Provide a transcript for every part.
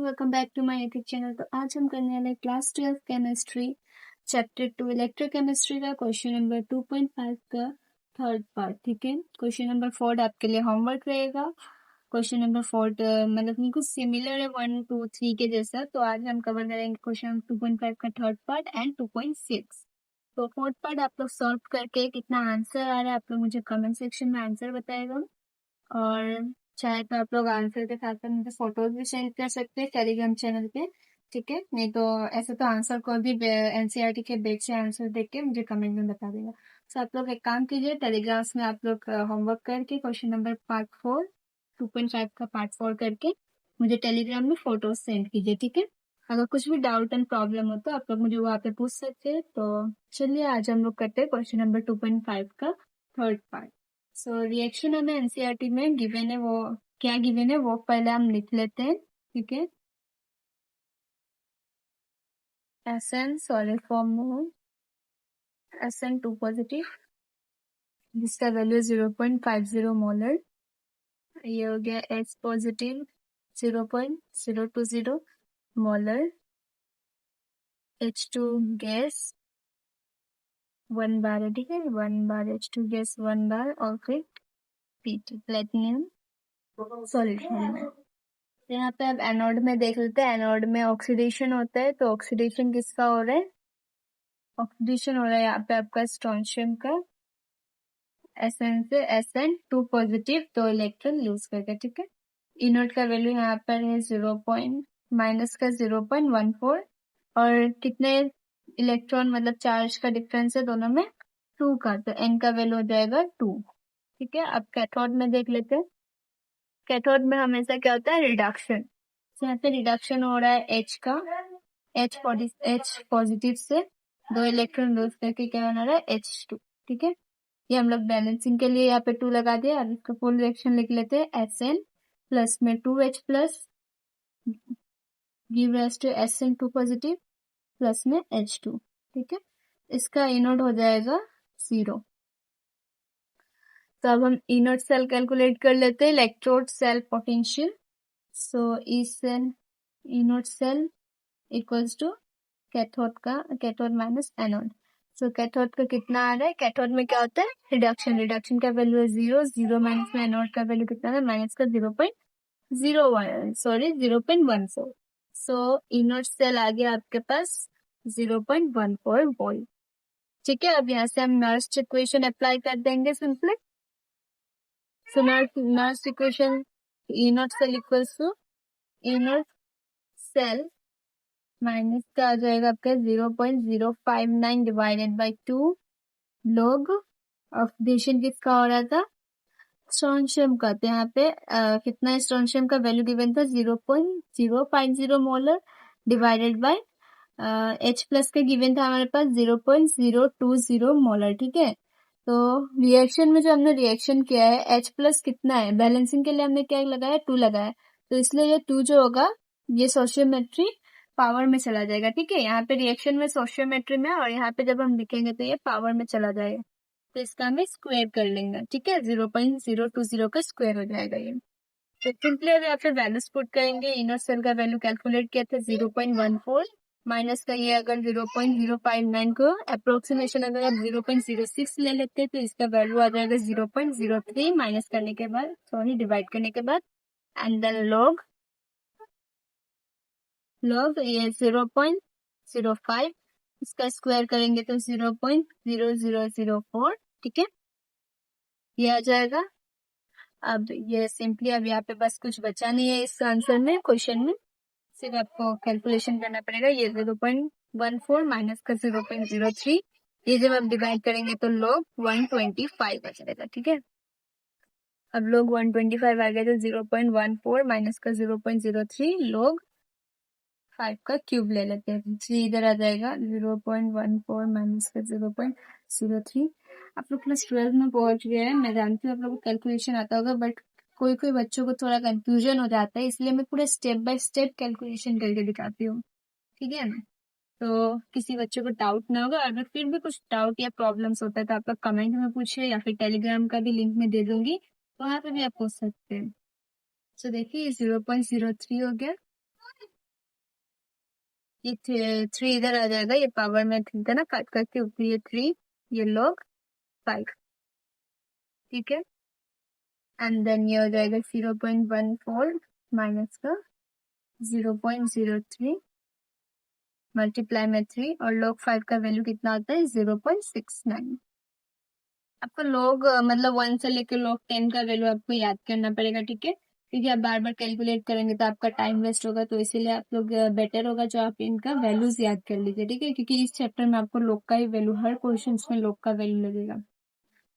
Welcome back to my YouTube channel. तो आज हम करने वाले क्लास 12 केमिस्ट्री चैप्टर 2 इलेक्ट्रोकेमिस्ट्री का क्वेश्चन नंबर 2.5 का थर्ड पार्ट। ठीक है, क्वेश्चन नंबर 4 आपके लिए होमवर्क रहेगा। क्वेश्चन नंबर 4 मतलब कुछ सिमिलर है 1 2 3 के जैसा। तो आज हम कवर करेंगे क्वेश्चन 2.5 का थर्ड पार्ट एंड 2.6। तो फोर्थ पार्ट आप लोग सॉल्व करके कितना आंसर आ रहा है आप लोग मुझे कमेंट सेक्शन में आंसर बताएगा। और चाहे तो आप लोग आंसर के साथ साथ मुझे फोटोज भी सेंड कर सकते हैं टेलीग्राम चैनल पे। ठीक है, नहीं तो ऐसे तो आंसर को भी एनसीईआरटी के बेस से आंसर देख के मुझे कमेंट में बता देगा। तो आप लोग एक काम कीजिए, टेलीग्राम्स में आप लोग होमवर्क करके क्वेश्चन नंबर पार्ट 4 2.5 का पार्ट 4 करके मुझे टेलीग्राम में फोटोज सेंड कीजिए। ठीक है, अगर कुछ भी डाउट एंड प्रॉब्लम हो तो आप लोग मुझे वहाँ पे पूछ सकते हैं। तो चलिए आज हम लोग करते हैं क्वेश्चन नंबर 2.5 का थर्ड पार्ट। सो रिएक्शन हमें एनसीईआरटी में गिवन है, वो क्या गिवन है वो पहले हम लिख लेते हैं। ठीक है, SN सॉलिड फॉर्म में है, SN2 पॉजिटिव जिसका वैल्यू 0.50 मोलर। ये हो गया H positive 0.020 molar. H2 gas 1 बार है। ठीक है, 1 बार H2 गैस 1 बार और फिर P2 प्लेटिनियम सॉलिड फॉर्म में। यहाँ पे अब एनोड में देख लेते हैं, एनोड में ऑक्सीडेशन होता है। तो ऑक्सीडेशन किसका हो रहा है? ऑक्सीडेशन हो रहा है यहाँ पे आपका स्ट्रोंशियम का SN से SN2 पॉजिटिव 2 इलेक्ट्रॉन लूज करके। ठीक है, इनोड का वैल्यू यहाँ पर है 0.14 और कितने इलेक्ट्रॉन मतलब चार्ज का डिफरेंस है दोनों में 2 का, तो N का वैल्यू हो जाएगा 2। ठीक है, अब कैथोड में देख लेते हैं। कैथोड में हमेशा क्या होता है? रिडक्शन। यहाँ पे रिडक्शन हो रहा है H का, H पॉजिटिव से 2 इलेक्ट्रॉन लूज करके क्या बना रहा है? H2। ठीक है, ये हम लोग बैलेंसिंग के लिए यहाँ पे 2 लगा दिया। अब इसका फुल रिएक्शन लिख लेते हैं। SN प्लस में 2H plus give rise to SN2 positive plus में H2। ठीक है, इसका इनोड हो जाएगा 0। तो अब हम इनोड सेल कैलकुलेट कर लेते हैं, electrode cell potential. So E cell E naught cell equals to cathode minus anode. So cathode का कितना आ रहा है? कैथोड में क्या होता है? रिडक्शन का वैल्यू है 0 माइनस में एनोड का वैल्यू कितना है? माइनस का 0.14। सो इनोड सेल आ गया आपके पास 0.14 वोल्ट। ठीक है, अब यहाँ से हम नर्स इक्वेशन अप्लाई कर देंगे simply. So Nernst equation E naught cell equals to E naught cell minus का आ जाएगा आपका 0.059 डिवाइडेड बाई 2 लोग ऑक्सीडेशन किसका हो रहा था? स्ट्रोंशियम का। तो यहाँ पे कितना स्ट्रोंशियम का वैल्यू गिवन था? 0.050 molar divided by H plus का गिवन था हमारे पास 0.020 मोलर। ठीक है, तो रिएक्शन में जो हमने रिएक्शन किया है H प्लस कितना है? बैलेंसिंग के लिए हमने क्या लगाया? 2 लगाया। तो इसलिए ये 2 जो होगा ये स्टोइचियोमेट्री पावर में चला जाएगा। ठीक है, यहाँ पे रिएक्शन में स्टोइचियोमेट्री में और यहाँ पे जब हम लिखेंगे तो ये पावर में चला जाएगा। तो इसका हमें स्क्वायर कर लेंगे। ठीक है, 0.020 का स्क्वायर हो जाएगा ये। तो सिंपली अभी आप वैल्यूज पुट करेंगे। इनर सेल का वैल्यू कैलकुलेट किया था 0.14 माइनस का ये अगर 0.059 को अप्रोक्सीमेशन अगर आप 0.06 ले लेते हैं तो इसका वैल्यू आ जाएगा 0.03 माइनस करने के बाद डिवाइड करने के बाद एंड देन लॉग ये 0.05 इसका स्क्वायर करेंगे तो 0.0004। ठीक है, ये आ जाएगा। अब ये सिंपली अब यहाँ पे बस कुछ बचा नहीं है इस आंसर में, क्वेश्चन में सिर्फ आपको कैलकुलेशन करना पड़ेगा। ये 0.14 माइनस का 0.03 ये जब आप डिवाइड करेंगे तो लोग 125 आ जाएगा। ठीक है, अब लोग 125 आ गए तो 0.14 माइनस का 0.03 लोग 5 का क्यूब ले लेते हैं। 3 इधर आ जाएगा 0.14 माइनस का 0.03। आप लोग क्लास 12 में पहुंच गए हैं, मैं जानती हूँ आप लोग को कैलकुलेशन आता होगा, बट कोई कोई बच्चों को थोड़ा कंफ्यूजन हो जाता है, इसलिए मैं पूरा स्टेप बाय स्टेप कैलकुलेशन करके दिखाती हूँ। ठीक है, तो किसी बच्चे को डाउट ना होगा। अगर फिर भी कुछ डाउट या प्रॉब्लम्स होता है तो आप लोग कमेंट में पूछिए या फिर टेलीग्राम का भी लिंक में दे दूंगी, वहां पे भी आप पूछ सकते हैं। तो देखिए 0.03 हो गया ये 3 इधर आ जाएगा, ये पावर में 3 था ना, काट करके ऊपर ये 3, ये log 5, ठीक है। एंड देन ये हो जाएगा 0.14 माइनस का 0.03 मल्टीप्लाई में 3, और log 5 का वैल्यू कितना आता है 0.69। आपको log मतलब 1 से लेकर log 10 का वैल्यू आपको याद करना पड़ेगा, ठीक है, क्योंकि आप बार बार कैलकुलेट करेंगे तो आपका टाइम वेस्ट होगा। तो इसीलिए आप लोग बेटर होगा जो आप इनका वैल्यूज याद कर लीजिए, ठीक है, क्योंकि इस चैप्टर में आपको log का ही वैल्यू, हर क्वेश्चन में log का वैल्यू लगेगा।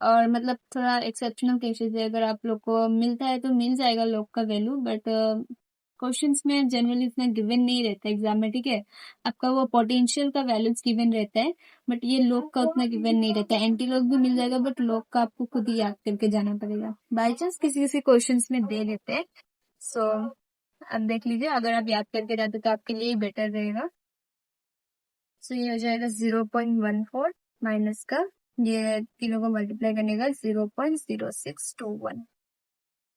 और मतलब थोड़ा एक्सेप्शनल केसेस है, अगर आप लोग को मिलता है तो मिल जाएगा log का वैल्यू, बट क्वेश्चंस में जनरली इतना गिवन नहीं रहता एग्जाम में, ठीक है। आपका वो पोटेंशियल का वैल्यूज गिवन रहता है, बट ये log का उतना गिवन नहीं रहता है। एंटी log भी मिल जाएगा, बट log का आपको खुद ही याद करके जाना पड़ेगा। बाई चांस किसी किसी क्वेश्चंस में दे देते हैं, सो अब देख लीजिए, अगर आप याद करके जाते तो आपके लिए बेटर रहेगा। सो ये हो जाएगा 0.14 माइनस का ये तीनों को मल्टीप्लाई करने का 0.0621,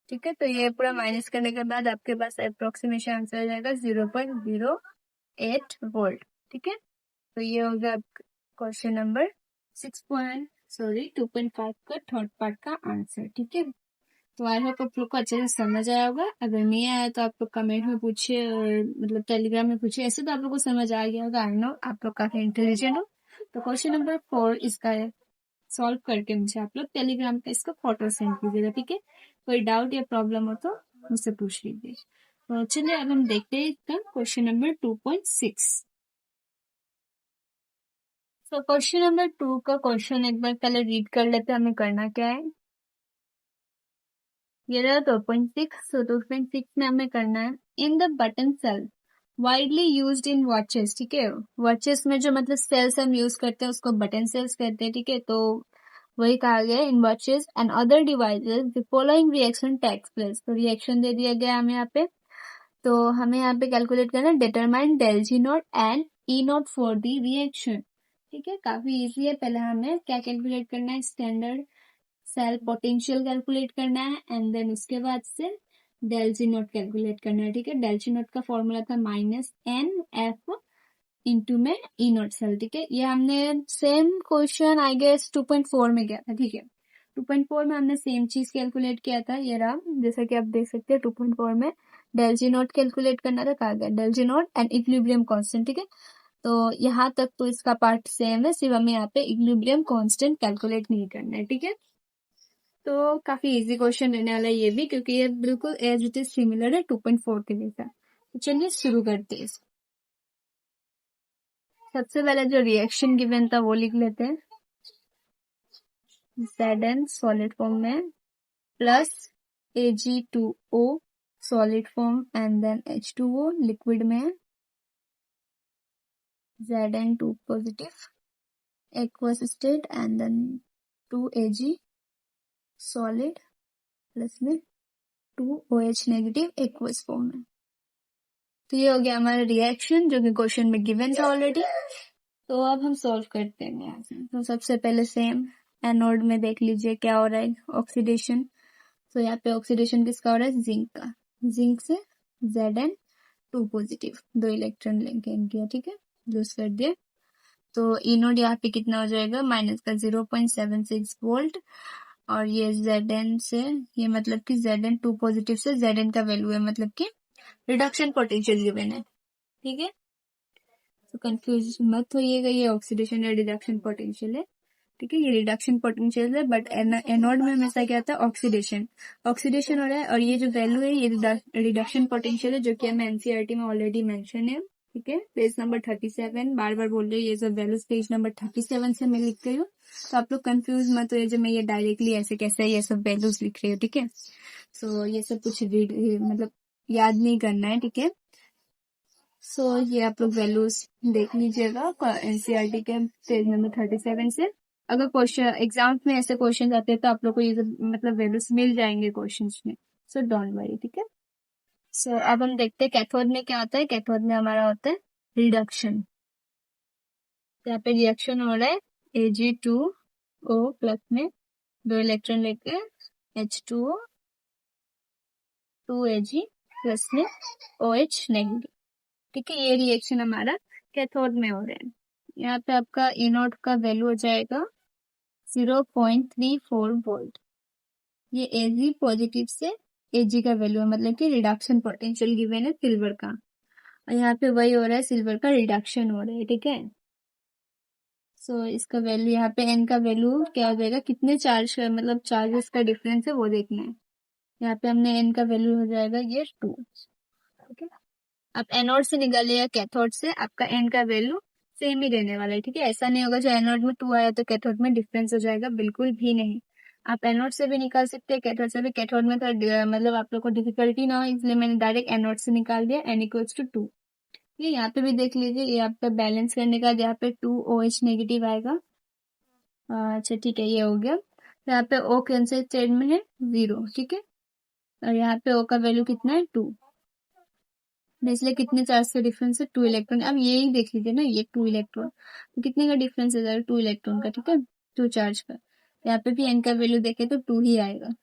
ठीक है। तो ये पूरा माइनस करने के बाद आपके पास अप्रोक्सीमेशन आंसर आ जाएगा 0.08 वोल्ट, ठीक है। तो ये हो गया क्वेश्चन नंबर 2.5 का थर्ड पार्ट का आंसर, ठीक है। तो आई होप आप लोग को अच्छे से समझ आया होगा। अगर नहीं आया तो आप लोग कमेंट में पूछिए, और मतलब टेलीग्राम में पूछिए। ऐसे तो आप लोग को समझ आ गया होगा, आई नो आप लोग काफी इंटेलिजेंट हो। तो क्वेश्चन नंबर 4 इसका सॉल्व करके मुझे आप लोग टेलीग्राम पे इसका फोटो सेंड कीजिएगा, ठीक है। कोई डाउट या प्रॉब्लम हो तो मुझसे पूछ लीजिए। तो चलिए अब हम देखते हैं इसका क्वेश्चन नंबर 2.6। तो क्वेश्चन नंबर 2 का क्वेश्चन एक बार पहले रीड कर लेते हैं, हमें करना क्या है। ये रहा 2.6। तो 2.6 में हमें करना है in the button cell widely used in watches, ठीक है। वॉचेस में जो मतलब सेल्स हम यूज करते हैं उसको बटन सेल्स कहते हैं, ठीक है। तो वही कहा गया in watches and other devices the following reaction takes place. तो रिएक्शन दे दिया गया हमें यहाँ पे, तो हमें यहाँ पे कैलकुलेट करना है determine del G naught and E naught for the reaction, ठीक है। काफी इजी है। पहले हमें क्या कैलकुलेट करना है, स्टैंडर्ड सेल पोटेंशियल कैलकुलेट करना है, एंड देन उसके बाद से डेल जी नॉट कैलकुलेट करना है, ठीक है। डेल जी नॉट का फॉर्मूला था -NF इंटू में ई नॉट सेल, ठीक है। ये हमने सेम क्वेश्चन आई गेस 2.4 में किया था, ठीक है। 2.4 में हमने सेम चीज कैलकुलेट किया था, ये रहा, जैसा कि आप देख सकते हैं 2.4 में डेल जी नॉट कैलकुलेट करना था, कहा गया del G naught and equilibrium constant, ठीक है। तो यहाँ तक तो इसका पार्ट सेम है, सिर्फ हमें यहाँ पे इक्विलिब्रियम कांस्टेंट कैलकुलेट नहीं करना है, ठीक है। तो काफी इजी क्वेश्चन रहने वाला है ये भी, क्योंकि ये बिल्कुल एज इट इज सिमिलर है 2.4 के जैसा। तो चलिए शुरू करते हैं। सबसे पहले जो रिएक्शन गिवन था वो लिख लेते हैं, Zn सॉलिड फॉर्म में plus Ag2O solid form and then H2O liquid में, Zn2 positive aqueous state and then 2Ag solid plus में 2OH नेगेटिव एक्वस फॉर्म में। तो ये हो गया हमारा रिएक्शन जो कि क्वेश्चन में गिवन था ऑलरेडी। तो अब हम सॉल्व करते हैं यहाँ से। तो सबसे पहले सेम एनोड में देख लीजिए क्या हो रहा है, ऑक्सीडेशन। तो यहाँ पे ऑक्सीडेशन किसका हो रहा है, जिंक का। जिंक से Zn2 पॉजिटिव 2 इलेक्ट्रॉन गेन किया, ठीक है, यूज कर दिया। तो ई नोड यहाँ पे कितना हो जाएगा, माइनस का 0.76 वोल्ट, और ये Zn से, ये मतलब कि Zn2 पॉजिटिव से Zn का वैल्यू है, मतलब कि रिडक्शन पोटेंशियल गिवन है, ठीक है। तो कंफ्यूज मत होइएगा, ये ऑक्सीडेशन या रिडक्शन पोटेंशियल है, ठीक है। ये रिडक्शन पोटेंशियल है, बट एनोड में हमेशा क्या आता है, ऑक्सीडेशन ऑक्सीडेशन हो रहा है, और ये जो वैल्यू है ये रिडक्शन पोटेंशियल है, जो कि हमें एनसीईआरटी में ऑलरेडी मेंशन है, ठीक है। पेज नंबर 37 बार बार बोल रही है, ये सब वैल्यूज पेज नंबर 37 से मैं लिख रही हूँ। तो आप लोग कंफ्यूज मत हो, जो मैं ये डायरेक्टली ऐसे कैसे ये सब वैल्यूज लिख रही हूँ, ठीक है। सो ये सब कुछ मतलब याद नहीं करना है, ठीक है। सो ये आप लोग वैल्यूज देख लीजिएगा एनसीईआरटी के पेज नंबर 37 से। अगर क्वेश्चन एग्जाम्स में ऐसे क्वेश्चन आते हैं तो आप लोग को ये मतलब वैल्यूज मिल जाएंगे क्वेश्चंस में, सो डोंट वरी, ठीक है। सो अब हम देखते हैं कैथोड में क्या होता है। कैथोड में हमारा होता है रिडक्शन। यहाँ पे रिएक्शन हो रहा है Ag2O प्लस में 2 इलेक्ट्रॉन लेके H2O 2Ag प्लस में OH नेगेटिव, ठीक है। ये रिएक्शन हमारा कैथोड में हो रहे हैं। यहाँ पे आपका ई नॉट का वैल्यू हो जाएगा 0.34 वोल्ट। ये एजी पॉजिटिव से एजी का वैल्यू है, मतलब कि रिडक्शन पोटेंशियल गिवन है सिल्वर का, और यहाँ पे वही हो रहा है, सिल्वर का रिडक्शन हो रहा है। ठीक है, सो इसका वैल्यू यहाँ पे एन का वैल्यू क्या हो जाएगा, कितने चार्ज मतलब चार्जेस का डिफरेंस है वो देखना है। यहाँ पे हमने एन का वैल्यू हो जाएगा ये 2। ठीक है, आप एनोड से निकालिएगा कैथोड से, आपका एन का वैल्यू सेम ही रहने वाला है। ठीक है, ऐसा नहीं होगा जो एनोड में 2 आया तो कैथोड में डिफरेंस हो जाएगा, बिल्कुल भी नहीं। आप एनोड से भी निकाल सकते हैं, कैथोड से भी। कैथोड में थोड़ा मतलब आप लोग को डिफिकल्टी ना हो, इसलिए मैंने डायरेक्ट एनोड से निकाल दिया, एन इक्वल्स टू 2। ये यहाँ पे भी देख लीजिए, ये आपका बैलेंस करने का, यहाँ पे 2 OH नेगेटिव आएगा। अच्छा ठीक है, ये हो गया। यहाँ पे O कैंसिल स्टेट में है 0। ठीक है, और यहाँ पे O का वैल्यू कितना है 2, इसलिए कितने चार्ज का डिफरेंस है 2 इलेक्ट्रॉन। अब यही देख लीजिए ना, ये 2 इलेक्ट्रॉन, तो कितने का डिफरेंस है जरा, 2 इलेक्ट्रॉन का। ठीक है, 2 चार्ज का। यहाँ पे भी एन का वैल्यू देखे तो 2 ही आएगा।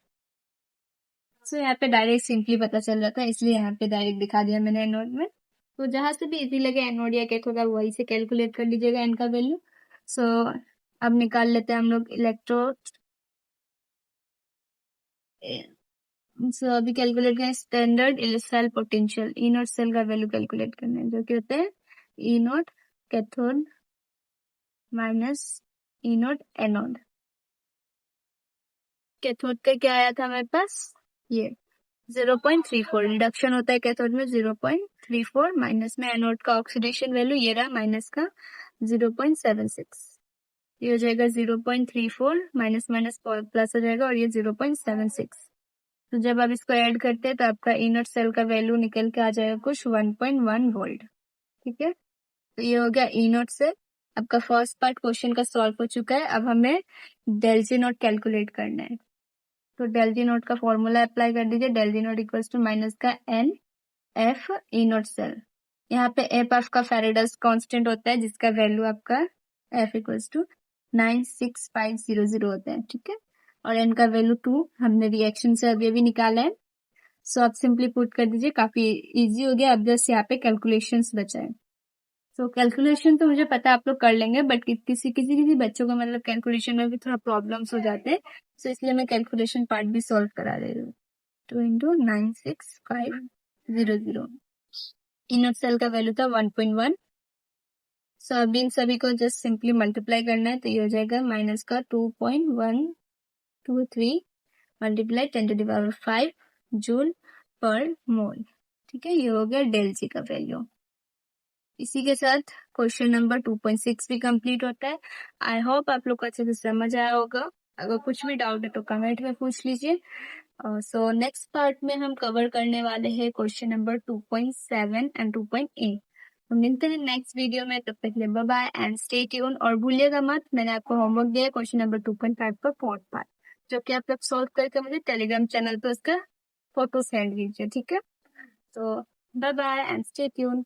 सो यहाँ पे डायरेक्ट सिंपली पता चल रहा था, इसलिए यहाँ पे डायरेक्ट दिखा दिया मैंने एनोड में। तो जहां से भी इजी लगे एनोड या कैथोड, आप वही से कैलकुलेट कर लीजिएगा एन का वैल्यू। सो अब निकाल लेते हैं हम लोग इलेक्ट्रोड। सो अभी कैलकुलेट करें standard cell potential, E not cell का वैल्यू कैलकुलेट करना है, जो कि होता है E not cathode minus E not anode. Cathode का क्या आया था हमारे पास, ये 0.34 रिडक्शन होता है कैथोड में 0.34, माइनस में एनोड का ऑक्सीडेशन वैल्यू ये रहा माइनस का 0.76। ये हो जाएगा 0.34, माइनस माइनस प्लस हो जाएगा, और ये 0.76। तो जब आप इसको ऐड करते हैं तो आपका इनर सेल का वैल्यू निकल के आ जाएगा कुछ 1.1 वोल्ट। ठीक है, तो ये हो गया ई नॉट सेल। आपका फर्स्ट पार्ट क्वेश्चन का सॉल्व हो चुका है। अब हमें डेल जी नॉट कैलकुलेट करना है। तो डेल जी नॉट का फॉर्मूला अप्लाई कर दीजिए, del G not equals to minus का n F E not cell. यहाँ पे एफ आपका फेराडेस कांस्टेंट होता है, जिसका वैल्यू आपका एफ इक्वल्स टू 96500 होता है। ठीक है, और एन का वैल्यू 2 हमने रिएक्शन से अभी अभी निकाला है। सो आप सिंपली पुट कर दीजिए, काफी इजी हो गया। अब जस्ट यहाँ पे कैलकुलेशंस बचा है। सो कैलकुलेशन तो मुझे पता है आप लोग कर लेंगे, बट किसी किसी किसी बच्चों को मतलब कैलकुलेशन में भी थोड़ा प्रॉब्लम्स हो जाते हैं, सो इसलिए मैं कैलकुलेशन पार्ट भी सॉल्व करा रही हूँ। 2 इंटू 96500, इनर सेल का वैल्यू था 1.1। सो अब इन सभी को जस्ट सिंपली मल्टीप्लाई करना है, तो ये हो जाएगा माइनस का 2.123 मल्टीप्लाई 10⁵ जूल पर मोल। ठीक है, ये हो गया डेल जी का वैल्यू। इसी के साथ क्वेश्चन नंबर 2.6 भी कंप्लीट होता है। आई होप आप लोग को अच्छे से समझ आया होगा। अगर कुछ भी डाउट है तो कमेंट में पूछ लीजिए। सो नेक्स्ट पार्ट में हम कवर करने वाले हैं क्वेश्चन नंबर 2.7 एंड 2.8। हम मिलते हैं नेक्स्ट वीडियो में, तब तक के लिए bye bye and stay tuned. और भूलिएगा मत, मैंने आपको होमवर्क दिया है क्वेश्चन नंबर 2.5 का फोर्थ पार्ट, जो कि आप लोग सॉल्व करके मुझे टेलीग्राम चैनल पे उसका फोटो सेंड कीजिए। ठीक है, तो bye bye and stay tune.